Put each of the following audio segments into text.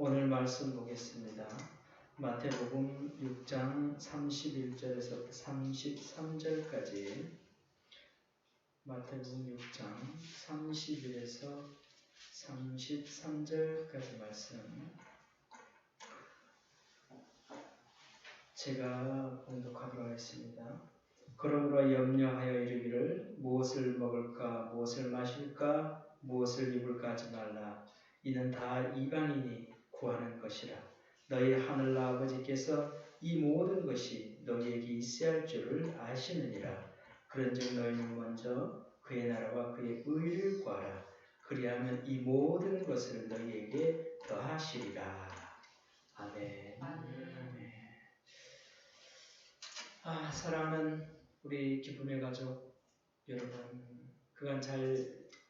오늘 말씀 보겠습니다. 마태복음 6장 31절에서 33절까지 마태복음 6장 31에서 33절까지 말씀 제가 봉독하도록 하겠습니다. 그러므로 염려하여 이르기를 무엇을 먹을까 무엇을 마실까 무엇을 입을까 하지 말라. 이는 다 이방인이 구하는 것이라. 너희 하늘 아버지께서 이 모든 것이 너희에게 있어야 할 줄을 아시느니라. 그런즉 너희는 먼저 그의 나라와 그의 의를 구하라. 그리하면 이 모든 것을 너희에게 더하시리라. 아멘. 아멘. 사랑하는 우리 기쁨의 가족 여러분, 그간 잘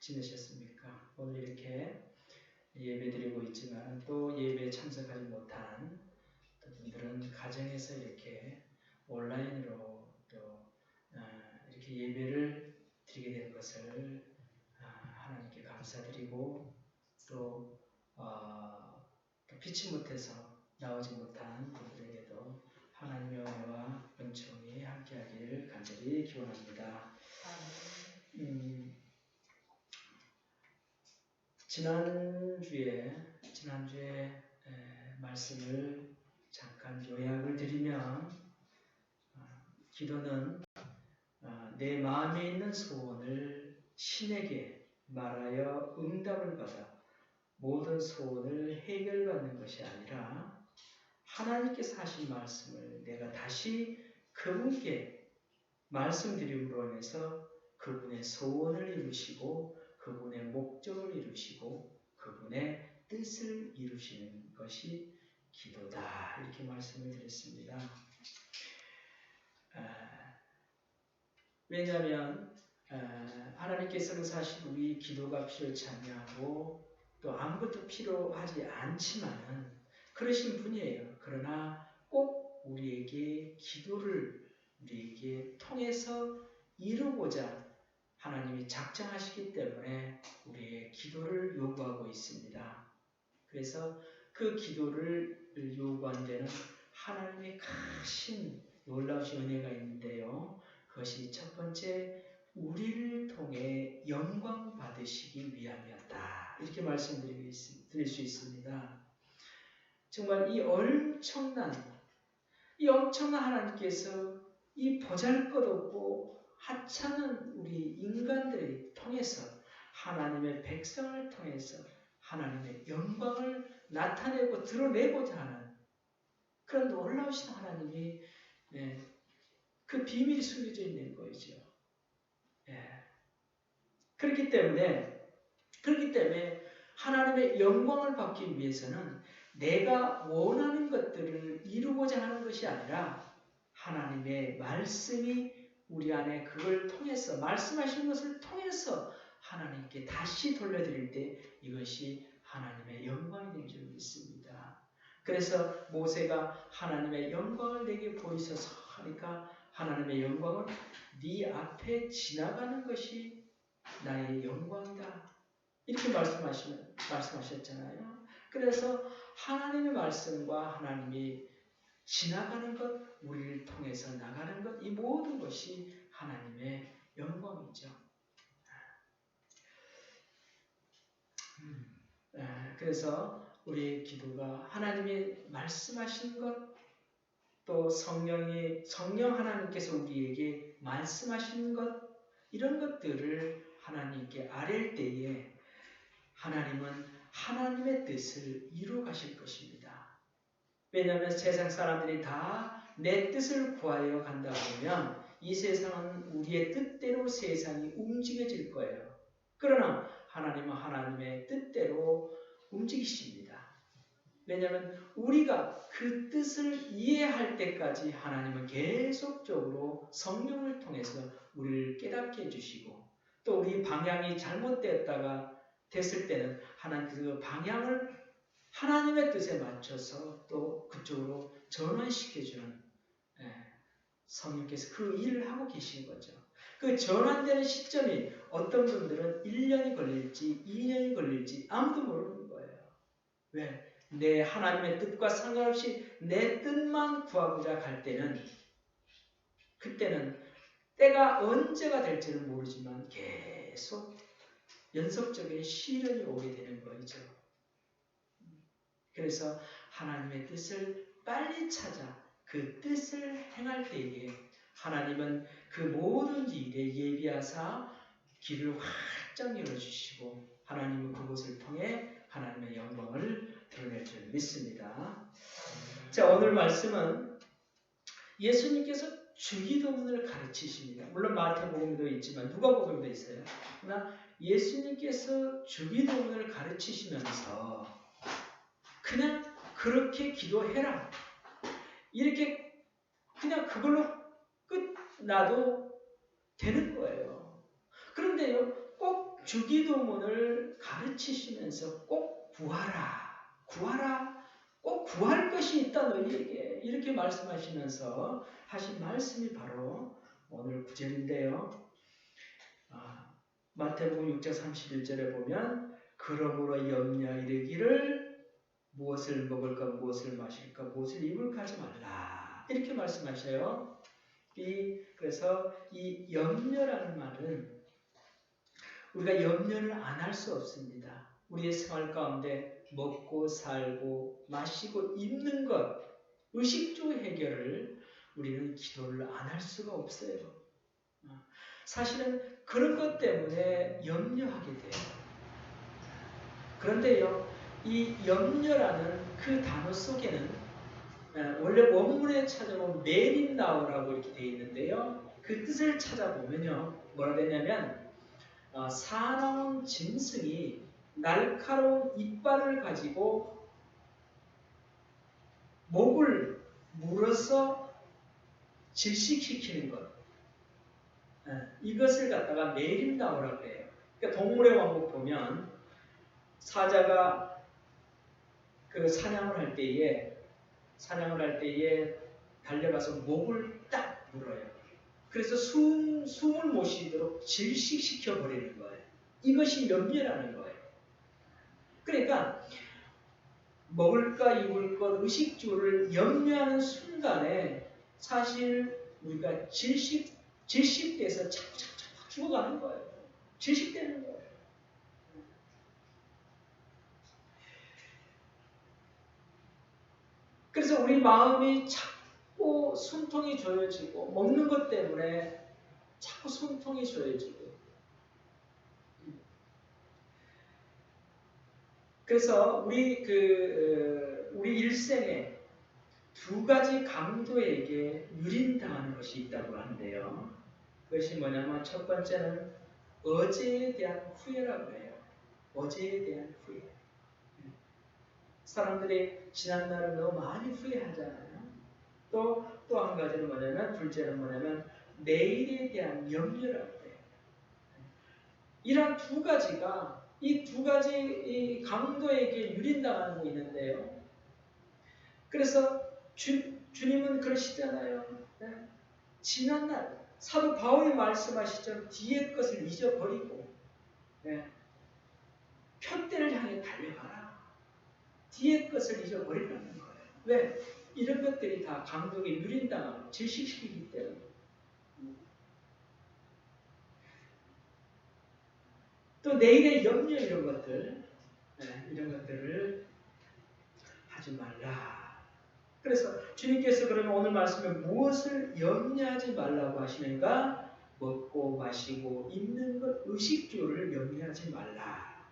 지내셨습니까? 오늘 이렇게 예배드리고 있지만 또 예배에 참석하지 못한 분들은 가정에서 이렇게 온라인으로 또 이렇게 예배를 드리게 된 것을 하나님께 감사드리고 또 피치 못해서 나오지 못한 분들에게도 하나님의 은혜와 은총이 함께하기를 간절히 기원합니다. 지난주에 말씀을 잠깐 요약을 드리면 기도는 내 마음에 있는 소원을 신에게 말하여 응답을 받아 모든 소원을 해결받는 것이 아니라 하나님께서 하신 말씀을 내가 다시 그분께 말씀드림으로 인해서 그분의 소원을 이루시고 그분의 목적을 이루시고 그분의 뜻을 이루시는 것이 기도다. 이렇게 말씀을 드렸습니다. 왜냐하면 하나님께서는 사실 우리 기도가 필요치 아니하고 또 아무것도 필요하지 않지만은 그러신 분이에요. 그러나 꼭 우리에게 기도를 우리에게 통해서 이루고자 하나님이 작정하시기 때문에 우리의 기도를 요구하고 있습니다. 그래서 그 기도를 요구한 데는 하나님의 크신 놀라우신 은혜가 있는데요. 그것이 첫 번째, 우리를 통해 영광 받으시기 위함이었다. 이렇게 말씀드릴 수 있습니다. 정말 이 엄청난 하나님께서 이 보잘것없고 하찮은 우리 인간들을 통해서 하나님의 백성을 통해서 하나님의 영광을 나타내고 드러내고자 하는 그런 놀라우신 하나님이 그 비밀이 숨겨져 있는 거죠. 그렇기 때문에 하나님의 영광을 받기 위해서는 내가 원하는 것들을 이루고자 하는 것이 아니라 하나님의 말씀이 우리 안에 그걸 통해서 말씀하신 것을 통해서 하나님께 다시 돌려드릴 때 이것이 하나님의 영광이 된 줄 믿습니다. 그래서 모세가 하나님의 영광을 내게 보이소서 하니까 하나님의 영광은 네 앞에 지나가는 것이 나의 영광이다. 이렇게 말씀하셨잖아요. 그래서 하나님의 말씀과 하나님이 지나가는 것, 우리를 통해서 나가는 것, 이 모든 것이 하나님의 영광이죠. 그래서 우리의 기도가 하나님이 말씀하신 것, 또 성령 하나님께서 우리에게 말씀하신 것, 이런 것들을 하나님께 아뢰일 때에 하나님은 하나님의 뜻을 이루어 가실 것입니다. 왜냐하면 세상 사람들이 다 내 뜻을 구하여 간다 보면 이 세상은 우리의 뜻대로 세상이 움직여질 거예요. 그러나 하나님은 하나님의 뜻대로 움직이십니다. 왜냐하면 우리가 그 뜻을 이해할 때까지 하나님은 계속적으로 성령을 통해서 우리를 깨닫게 해주시고 또 우리 방향이 잘못됐다가 됐을 때는 하나님 그 방향을 하나님의 뜻에 맞춰서 또 그쪽으로 전환시켜주는 성령께서 그 일을 하고 계신 거죠. 그 전환되는 시점이 어떤 분들은 1년이 걸릴지 2년이 걸릴지 아무도 모르는 거예요. 왜? 내 하나님의 뜻과 상관없이 내 뜻만 구하고자 갈 때는 그때는 때가 언제가 될지는 모르지만 계속 연속적인 시련이 오게 되는 거죠. 그래서 하나님의 뜻을 빨리 찾아 그 뜻을 행할 때에 하나님은 그 모든 일에 예비하사 길을 활짝 열어주시고 하나님은 그곳을 통해 하나님의 영광을 드러낼 줄 믿습니다. 자, 오늘 말씀은 예수님께서 주기도문을 가르치십니다. 물론 마태복음도 있지만 누가복음도 있어요. 그러나 예수님께서 주기도문을 가르치시면서 그냥 그렇게 기도해라. 이렇게 그냥 그걸로 끝나도 되는 거예요. 그런데요, 꼭 주기도문을 가르치시면서 꼭 구하라. 꼭 구할 것이 있다 너희에게. 이렇게 말씀하시면서 하신 말씀이 바로 오늘 구절인데요. 마태복음 6장 31절에 보면 그러므로 염려 이르기를 무엇을 먹을까 무엇을 마실까 무엇을 입을까 하지 말라. 이렇게 말씀하셔요. 그래서 이 염려라는 말은 우리가 염려를 안 할 수 없습니다. 우리의 생활 가운데 먹고 살고 마시고 입는 것, 의식주 해결을 우리는 기도를 안 할 수가 없어요. 사실은 그런 것 때문에 염려하게 돼요. 그런데요, 이 염려라는 그 단어 속에는 원래 원문에 찾아보면 메린나우라고 이렇게 되어 있는데요. 그 뜻을 찾아보면요, 뭐라 되냐면 사나운 짐승이 날카로운 이빨을 가지고 목을 물어서 질식시키는 것. 이것을 갖다가 메린나우라고 해요. 그러니까 동물의 왕국 보면 사자가 그 사냥을 할 때에 달려가서 목을 딱 물어요. 그래서 숨을 못 쉬도록 질식시켜 버리는 거예요. 이것이 염려라는 거예요. 그러니까 먹을 것, 입을 것, 의식주를 염려하는 순간에 사실 우리가 질식돼서 자꾸 죽어가는 거예요. 질식되는 거예요. 그래서 우리 마음이 자꾸 숨통이 조여지고 먹는 것 때문에 자꾸 숨통이 조여지고 그래서 우리 일생에 두 가지 강도에게 유린당하는 것이 있다고 하는데요. 그것이 뭐냐면 첫 번째는 어제에 대한 후회라고 해요. 어제에 대한 후회. 사람들이 지난날을 너무 많이 후회하잖아요. 또 한 가지는 뭐냐면 둘째는 뭐냐면 내일에 대한 염려라고 해요. 이런 두 가지가 이 두 가지 이 강도에게 유린당하는 게 있는데요. 그래서 주님은 그러시잖아요. 네? 지난날 사도 바울이 말씀하시죠. 뒤의 것을 잊어버리고 네? 편대를 향해 달려가라. 뒤의 것을 잊어버리라는 거예요. 왜? 이런 것들이 다 강도에게 유린당하고 질식시키기 때문에. 또 내일의 염려 이런 것들을 하지 말라. 그래서 주님께서 그러면 오늘 말씀에 무엇을 염려하지 말라고 하시는가? 먹고 마시고 입는 것 의식주를 염려하지 말라.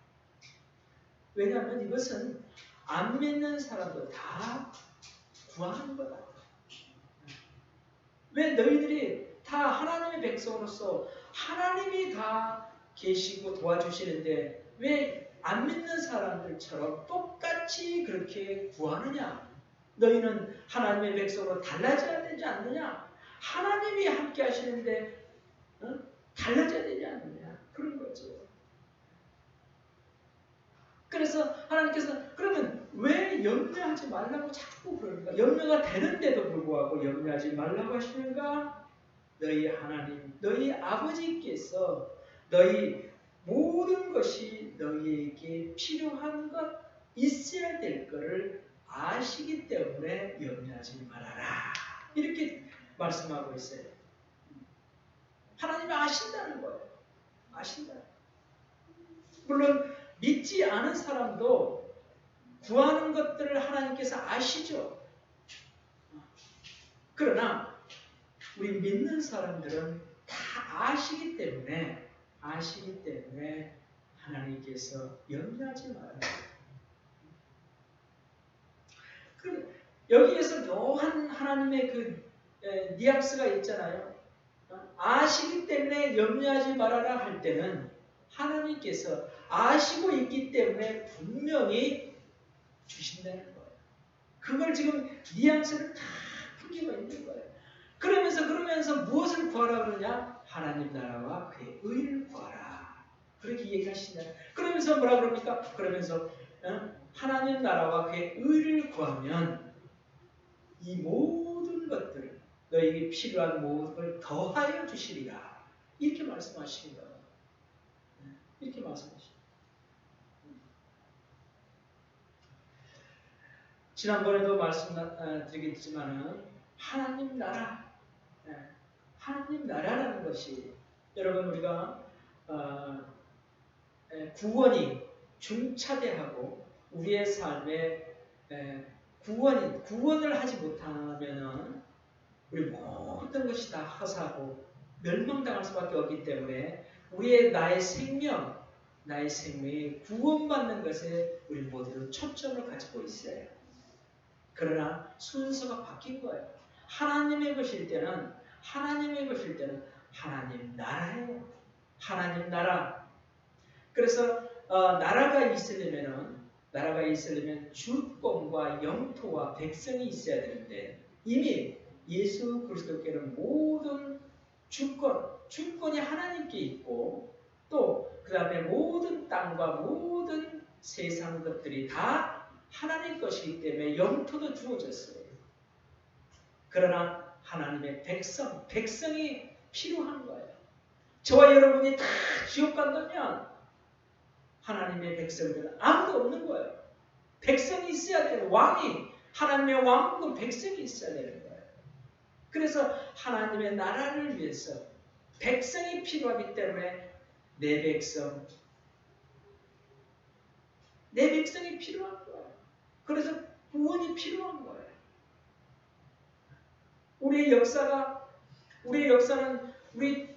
왜냐하면 이것은 안 믿는 사람도 다 구하는 거다. 왜 너희들이 다 하나님의 백성으로서 하나님이 다 계시고 도와주시는데 왜 안 믿는 사람들처럼 똑같이 그렇게 구하느냐? 너희는 하나님의 백성으로 달라져야 되지 않느냐? 하나님이 함께 하시는데 달라져야 되지 않느냐? 그런 거죠. 그래서 하나님께서 그러면 왜 염려하지 말라고 자꾸 그러는가? 염려가 되는데도 불구하고 염려하지 말라고 하시는가? 너희 하나님, 너희 아버지께서 너희 모든 것이 너희에게 필요한 것 있어야 될 거를 아시기 때문에 염려하지 말아라. 이렇게 말씀하고 있어요. 하나님이 아신다는 거예요. 아신다. 물론 믿지 않은 사람도 구하는 것들을 하나님께서 아시죠. 그러나 우리 믿는 사람들은 다 아시기 때문에 하나님께서 염려하지 말아요. 그럼 여기에서 묘한 하나님의 그 뉘앙스가 있잖아요. 아시기 때문에 염려하지 말아라 할 때는 하나님께서 아시고 있기 때문에 분명히 주신다는 거예요. 그걸 지금 뉘앙스를 다 풍기고 있는 거예요. 그러면서 무엇을 구하라 그러냐? 하나님 나라와 그의 의를 구하라. 그렇게 얘기하시냐? 그러면서 뭐라 그럽니까? 그러면서 하나님 나라와 그의 의를 구하면 이 모든 것들을 너에게 필요한 모든 걸 더하여 주시리라. 이렇게 말씀하시는 거예요. 이렇게 말씀하시죠. 지난번에도 말씀드리겠지만은 하나님 나라, 하나님 나라라는 것이 여러분 우리가 구원이 중차대하고 우리의 삶에 구원을 하지 못하면은 우리 모든 것이 다 허사하고 멸망당할 수밖에 없기 때문에 나의 생명이 구원받는 것에 우리 모두 초점을 가지고 있어요. 그러나 순서가 바뀐 거예요. 하나님의 것일 때는 하나님 나라예요. 하나님 나라. 그래서 나라가 있으려면 주권과 영토와 백성이 있어야 되는데 이미 예수 그리스도께는 모든 주권이 하나님께 있고 또 그 다음에 모든 땅과 모든 세상 것들이 다 하나님 것이기 때문에 영토도 주어졌어요. 그러나 하나님의 백성이 필요한 거예요. 저와 여러분이 다 지옥 간다면 하나님의 백성들은 아무도 없는 거예요. 백성이 있어야 돼요. 하나님의 왕국은 백성이 있어야 되는 거예요. 그래서 하나님의 나라를 위해서 백성이 필요하기 때문에 내 백성이 필요한 거예요. 그래서 구원이 필요한 거예요. 우리의 역사는 우리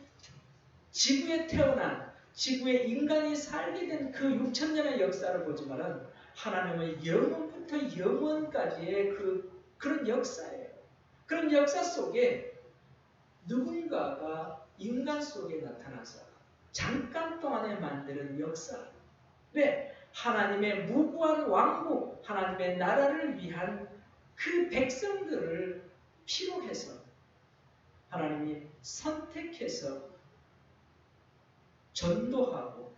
지구에 태어난 지구에 인간이 살게 된 그 6,000년의 역사를 보지만은 하나님의 영원부터 영원까지의 그런 역사예요. 그런 역사 속에 누군가가 인간 속에 나타나서 잠깐 동안에 만드는 역사. 왜? 하나님의 무고한 왕국, 하나님의 나라를 위한 그 백성들을 필요해서 하나님이 선택해서 전도하고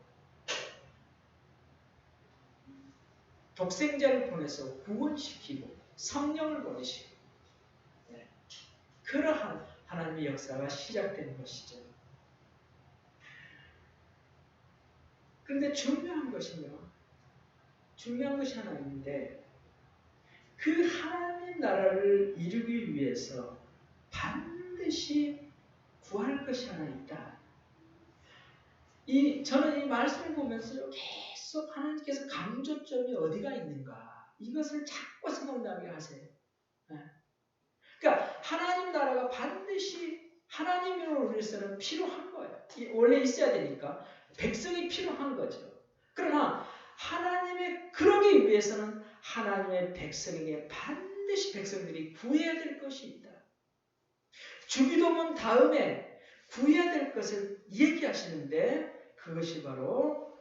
독생자를 보내서 구원시키고 성령을 보내시고 그러한 하나님의 역사가 시작된 것이죠. 그런데 중요한 것이 하나 있는데 그 하나님 나라를 이루기 위해서 반드시 구할 것이 하나 있다. 저는 이 말씀을 보면서 계속 하나님께서 강조점이 어디가 있는가 이것을 자꾸 생각나게 하세요. 그러니까 하나님 나라가 반드시 하나님으로 위해서는 필요한 거예요. 원래 있어야 되니까 백성이 필요한 거죠. 그러나 그러기 위해서는 하나님의 백성에게 반드시 백성들이 구해야 될 것이 있다. 주기도문 다음에 구해야 될 것을 얘기하시는데 그것이 바로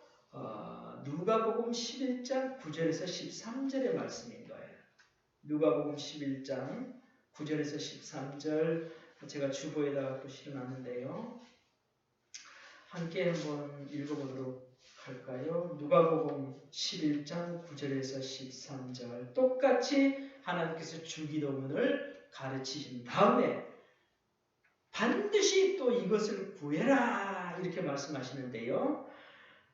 누가복음 11장 9절에서 13절의 말씀인 거예요. 누가복음 11장 9절에서 13절 제가 주보에다가 또 실어놨는데요. 함께 한번 읽어보도록 할까요? 누가복음 11장 9절에서 13절 똑같이 하나님께서 주기도문을 가르치신 다음에 반드시 또 이것을 구해라 이렇게 말씀하시는데요.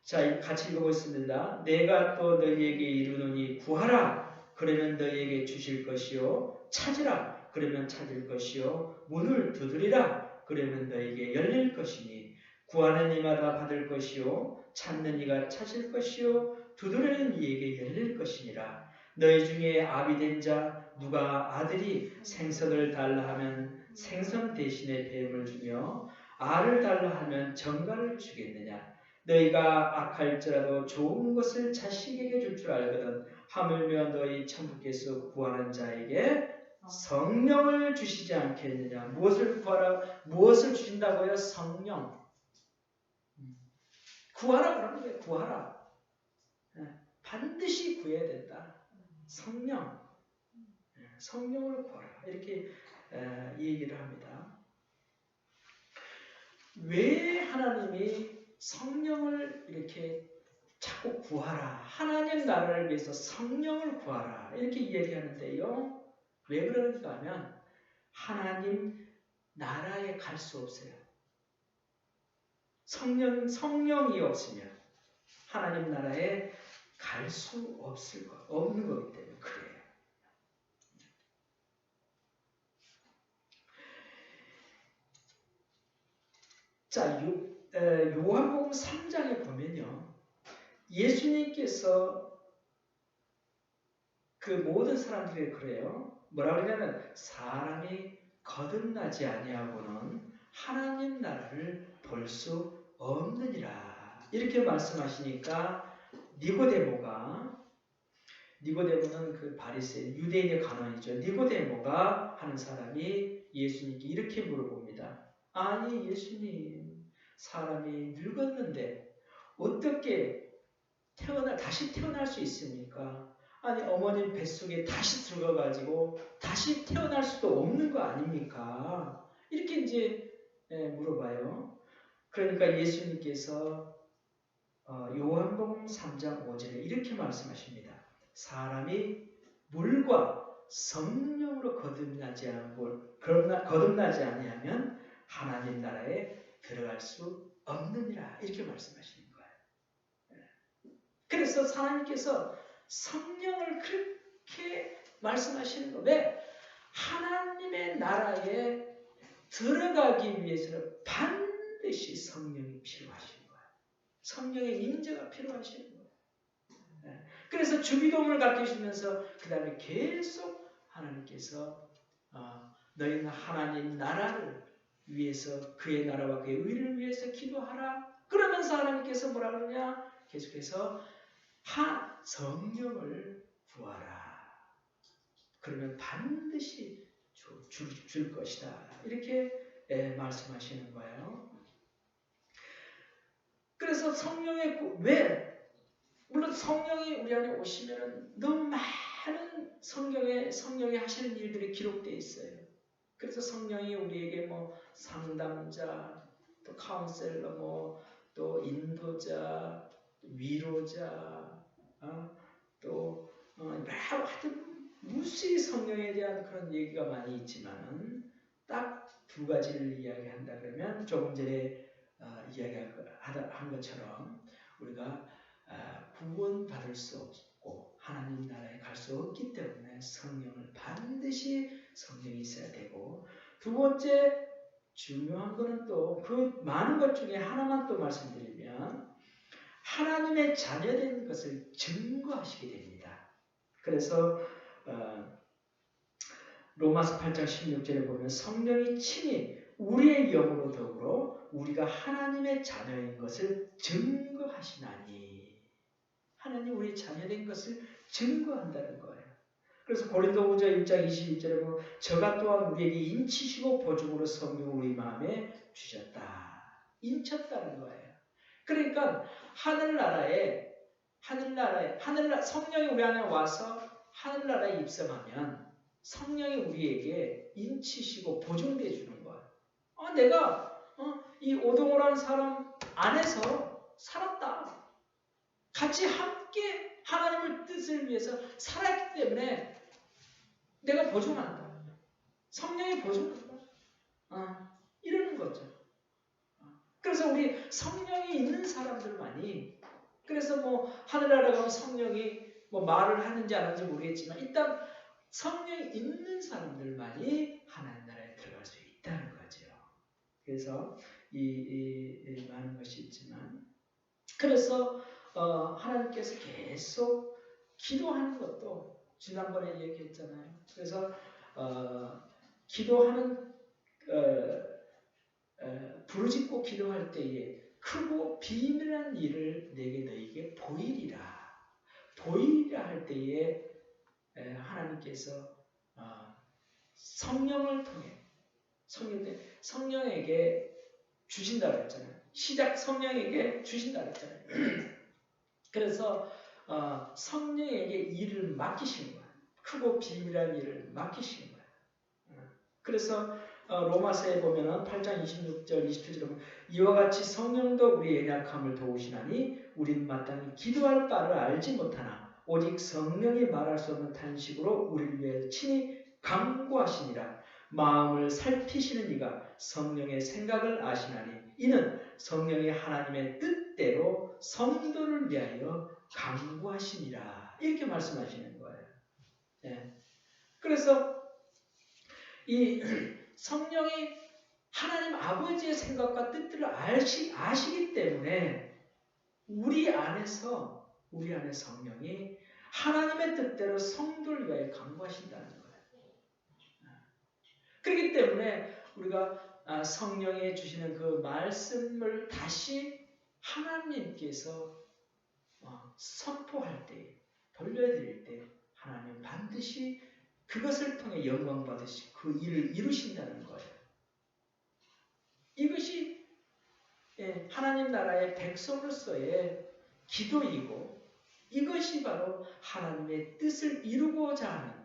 자, 같이 읽어보겠습니다. 내가 또 너희에게 이르노니 구하라. 그러면 너희에게 주실 것이요. 찾으라. 그러면 찾을 것이요. 문을 두드리라. 그러면 너희에게 열릴 것이니 구하는 이마다 받을 것이요. 찾는 이가 찾을 것이요. 두드리는 이에게 열릴 것이니라. 너희 중에 아비 된 자 누가 아들이 생선을 달라 하면 생선 대신에 뱀을 주며 알을 달라 하면 정갈을 주겠느냐. 너희가 악할지라도 좋은 것을 자식에게 줄 줄 알거든. 하물며 너희 천부께서 구하는 자에게 성령을 주시지 않겠느냐. 무엇을 구하라? 무엇을 주신다고요? 성령. 구하라 그러는 거예요. 구하라. 반드시 구해야 된다. 성령. 성령을 구하라. 이렇게 얘기를 합니다. 왜 하나님이 성령을 이렇게 자꾸 구하라. 하나님 나라를 위해서 성령을 구하라. 이렇게 이야기하는데요. 왜 그러는가 하면 하나님 나라에 갈 수 없어요. 성령이 없으면 하나님 나라에 갈 수 없는 거기 때문에 그래요. 자, 요한복음 3장에 보면요. 예수님께서 그 모든 사람들이 그래요. 뭐라 그러냐면 사람이 거듭나지 아니하고는 하나님 나라를 볼 수 없느니라. 이렇게 말씀하시니까 니고데모는 그 바리새인 유대인의 관원이죠. 니고데모가 하는 사람이 예수님께 이렇게 물어봅니다. 아니 예수님, 사람이 늙었는데 어떻게 다시 태어날 수 있습니까? 아니 어머님 뱃속에 다시 들어가가지고 다시 태어날 수도 없는 거 아닙니까? 이렇게 이제 물어봐요. 그러니까 예수님께서 요한복음 3장 5절에 이렇게 말씀하십니다. 사람이 물과 성령으로 거듭나지 아니하면 하나님 나라에 들어갈 수 없느니라. 이렇게 말씀하시는 거예요. 그래서 하나님께서 성령을 그렇게 말씀하시는 거. 왜? 하나님의 나라에 들어가기 위해서는 반드시 성령이 필요하신 거예요. 성령의 임재가 필요하신 거예요. 그래서 주기도문을 가르치시면서 그 다음에 계속 하나님께서 너희는 하나님 나라를 위해서 그의 나라와 그의 의를 위해서 기도하라. 그러면서 하나님께서 뭐라 그러냐? 계속해서 성령을 구하라. 그러면 반드시 줄 것이다. 이렇게 말씀하시는 거예요. 그래서 물론 성령이 우리 안에 오시면 너무 많은 성령이 하시는 일들이 기록되어 있어요. 그래서 성령이 우리에게 상담자, 또 카운셀러, 또 인도자, 위로자, 하여튼 무수히 성령에 대한 그런 얘기가 많이 있지만 딱 두 가지를 이야기한다 그러면 조금 전에 이야기한 것처럼 우리가 구원받을 수 없고 하나님 나라에 갈 수 없기 때문에 반드시 성령이 있어야 되고, 두 번째 중요한 거는 또 그 많은 것 중에 하나만 또 말씀드리면 하나님의 자녀된 것을 증거하시게 됩니다. 그래서 로마서 8장 16절에 보면 성령이 친히 우리의 영으로 더불어 우리가 하나님의 자녀인 것을 증거하시나니, 하나님 우리의 자녀된 것을 증거한다는 거예요. 그래서 고린도후서 1장 22절에 보면 저가 또한 우리에게 인치시고 보증으로 성령을 우리 마음에 주셨다. 인쳤다는 거예요. 그러니까 성령이 우리 안에 와서 하늘나라에 입성하면 성령이 우리에게 인치시고 보증해 주는 거예요. 내가 이 오동호라는 사람 안에서 살았다. 같이 함께 하나님의 뜻을 위해서 살았기 때문에 내가 보증한다. 성령이 보증한다. 이러는 거죠. 그래서 우리 성령이 있는 사람들만이 그래서 뭐 하늘나라 가면 성령이 뭐 말을 하는지 안 하는지 모르겠지만 일단 성령이 있는 사람들만이 하나님 나라에 들어갈 수 있다는 거죠. 그래서 이 많은 것이 있지만 그래서 하나님께서 계속 기도하는 것도 지난번에 얘기했잖아요. 그래서 기도하는 부르짖고 기도할 때에 크고 비밀한 일을 내게 너희에게 보이리라. 보이리라 할 때에 하나님께서 성령을 통해 성령에게 주신다고 했잖아요. 시작 성령에게 주신다고 했잖아요. 그래서 성령에게 일을 맡기시는 거예요. 크고 비밀한 일을 맡기시는 거예요. 그래서 로마서에 보면은 8장 26절 27절에 보면 이와 같이 성령도 우리의 연약함을 도우시나니 우리는 마땅히 기도할 바를 알지 못하나 오직 성령이 말할 수 없는 탄식으로 우리를 위해 친히 간구하시니라. 마음을 살피시는 이가 성령의 생각을 아시나니 이는 성령이 하나님의 뜻대로 성도를 위하여 간구하시니라. 이렇게 말씀하시는 거예요. 네. 그래서 이 성령이 하나님 아버지의 생각과 뜻들을 아시기 때문에 우리 안에 성령이 하나님의 뜻대로 성도를 위하여 간구하신다는 거예요. 그렇기 때문에 우리가 성령이 주시는 그 말씀을 다시 하나님께서 선포할 때, 돌려드릴 때 하나님 반드시 그것을 통해 영광 받으시 그 일을 이루신다는 거예요. 이것이 하나님 나라의 백성으로서의 기도이고 이것이 바로 하나님의 뜻을 이루고자 하는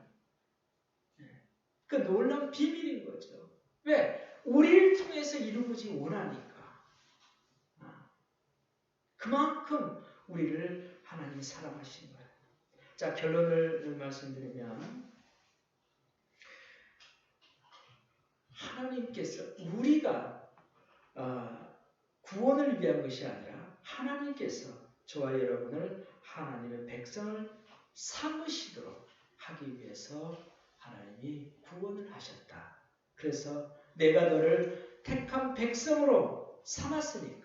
그 놀라운 비밀인 거죠. 왜? 우리를 통해서 이루고지 원하니까. 그만큼 우리를 하나님이 사랑하신 거예요. 자, 결론을 말씀드리면 하나님께서 우리가 구원을 위한 것이 아니라 하나님께서 저와 여러분을 하나님의 백성을 삼으시도록 하기 위해서 하나님이 구원을 하셨다. 그래서 내가 너를 택한 백성으로 삼았으니까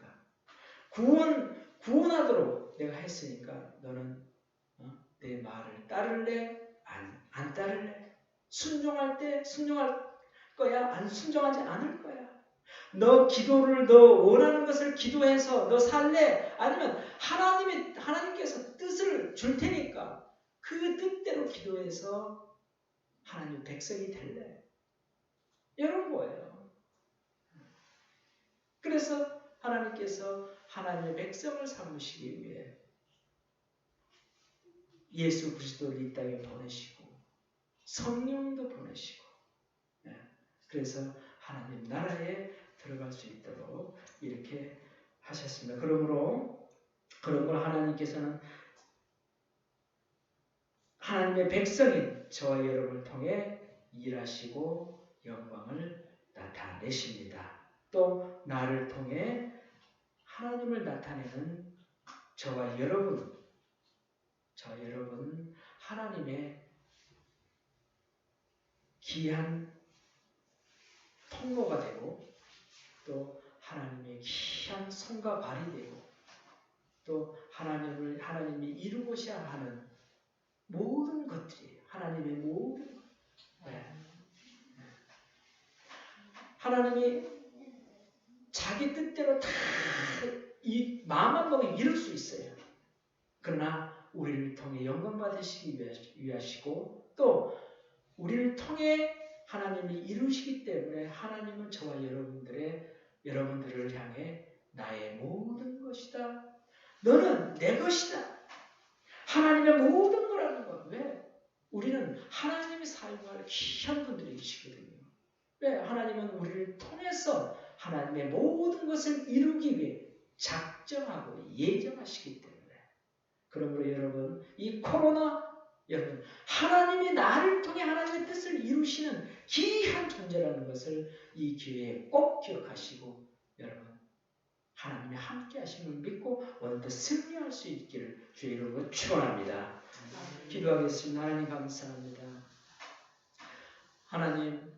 구원하도록 내가 했으니까 너는 내 말을 따를래? 안 따를래? 순종할 때 순종할 거야? 안 순종하지 않을 거야? 너 원하는 것을 기도해서 너 살래? 아니면 하나님께서 뜻을 줄 테니까 그 뜻대로 기도해서 하나님 백성이 될래? 이런 거예요. 그래서 하나님께서 하나님의 백성을 삼으시기 위해 예수 그리스도를 이 땅에 보내시고 성령도 보내시고 그래서 하나님 나라에 들어갈 수 있도록 이렇게 하셨습니다. 그러므로 하나님께서는 하나님의 백성인 저와 여러분을 통해 일하시고 영광을 나타내십니다. 또 나를 통해 하나님을 나타내는 저와 여러분 하나님의 귀한 통로가 되고 또 하나님의 귀한 손과 발이 되고 또 하나님이 이루고자 하는 모든 것들이 하나님의 모든 것. 하나님이 자기 뜻대로 다 이 마음만 먹으면 이룰 수 있어요. 그러나 우리를 통해 영광 받으시기 위하시고 또 우리를 통해 하나님이 이루시기 때문에 하나님은 저와 여러분들을 향해 나의 모든 것이다. 너는 내 것이다. 하나님의 모든 거라는 거야. 왜? 우리는 하나님이 사용할 귀한 분들이시거든요. 왜? 하나님은 우리를 통해서 하나님의 모든 것을 이루기 위해 작정하고 예정하시기 때문에 그러므로 여러분 이 코로나 여러분 하나님이 나를 통해 하나님의 뜻을 이루시는 귀한 존재라는 것을 이 기회에 꼭 기억하시고 여러분 하나님의 함께 하심을 믿고 오늘도 승리할 수 있기를 주의 이름으로 축원합니다. 기도하겠습니다. 하나님 감사합니다. 하나님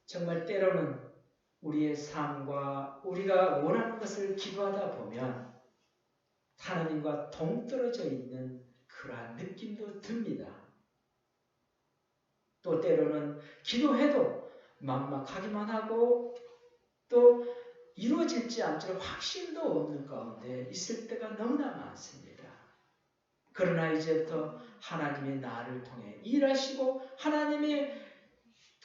정말 때로는 우리의 삶과 우리가 원하는 것을 기도하다 보면 하나님과 동떨어져 있는 그러한 느낌도 듭니다. 또 때로는 기도해도 막막하기만 하고 또 이루어질지 않을 확신도 없는 가운데 있을 때가 너무나 많습니다. 그러나 이제부터 하나님의 나를 통해 일하시고 하나님의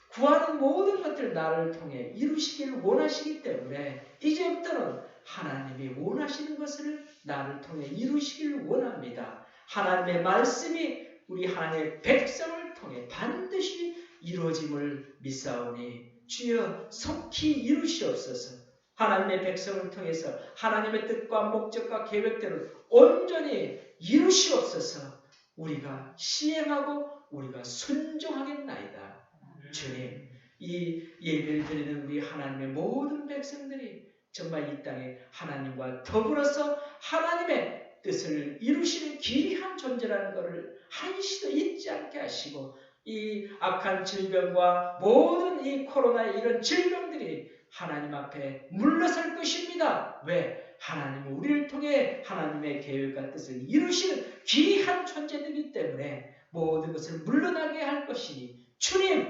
구하는 모든 것들 나를 통해 이루시기를 원하시기 때문에 이제부터는 하나님이 원하시는 것을 나를 통해 이루시기를 원합니다. 하나님의 말씀이 우리 하나님의 백성을 통해 반드시 이루어짐을 믿사오니 주여 속히 이루시옵소서. 하나님의 백성을 통해서 하나님의 뜻과 목적과 계획대로 온전히 이루시옵소서. 우리가 시행하고 우리가 순종하겠나이다. 주님, 이 예배를 드리는 우리 하나님의 모든 백성들이 정말 이 땅에 하나님과 더불어서 하나님의 뜻을 이루시는 귀한 존재라는 것을 한시도 잊지 않게 하시고 이 악한 질병과 모든 이 코로나의 이런 질병들이 하나님 앞에 물러설 것입니다. 왜? 하나님은 우리를 통해 하나님의 계획과 뜻을 이루시는 귀한 존재들이기 때문에 모든 것을 물러나게 할 것이니 주님,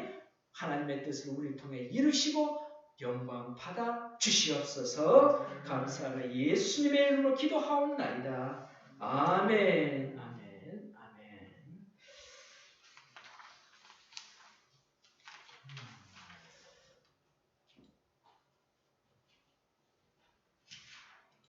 하나님의 뜻을 우리를 통해 이루시고 영광 받아 주시옵소서. 감사하며 예수님의 이름으로 기도하옵나이다. 아멘.